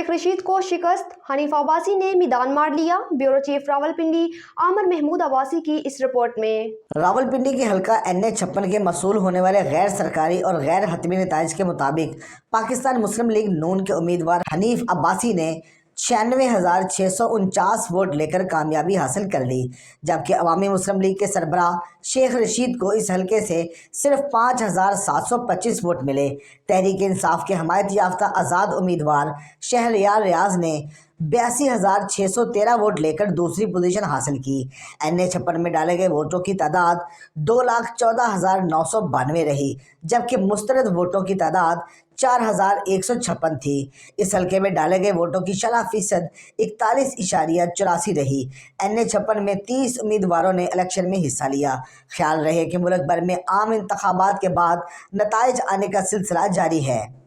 शेख रशीद को शिकस्त, हनीफ अब्बासी ने मैदान मार लिया। ब्यूरो चीफ रावलपिंडी आमिर महमूद अब्बासी की इस रिपोर्ट में। रावलपिंडी के हल्का NH56 के मसूल होने वाले गैर सरकारी और गैर हतमी नताइज के मुताबिक पाकिस्तान मुस्लिम लीग नून के उम्मीदवार हनीफ अब्बासी ने 96,649 वोट लेकर कामयाबी हासिल कर ली, जबकि अवामी मुस्लिम लीग के सरबराह शेख रशीद को इस हलके से सिर्फ 5,725 वोट मिले। तहरीक इंसाफ के हमायत याफ्ता आज़ाद उम्मीदवार शहरयार रियाज ने 82,613 वोट लेकर दूसरी पोजीशन हासिल की। NH56 में डाले गए वोटों की तादाद 2,14,992 रही, जबकि मुस्तरद वोटों की तादाद 4,156 थी। इस हल्के में डाले गए वोटों की शरह फीसद 41.84 रही। NH56 में 30 उम्मीदवारों ने इलेक्शन में हिस्सा लिया। ख्याल रहे कि मुल्क भर में आम इंतखाबात के बाद नताइज आने का सिलसिला जारी है।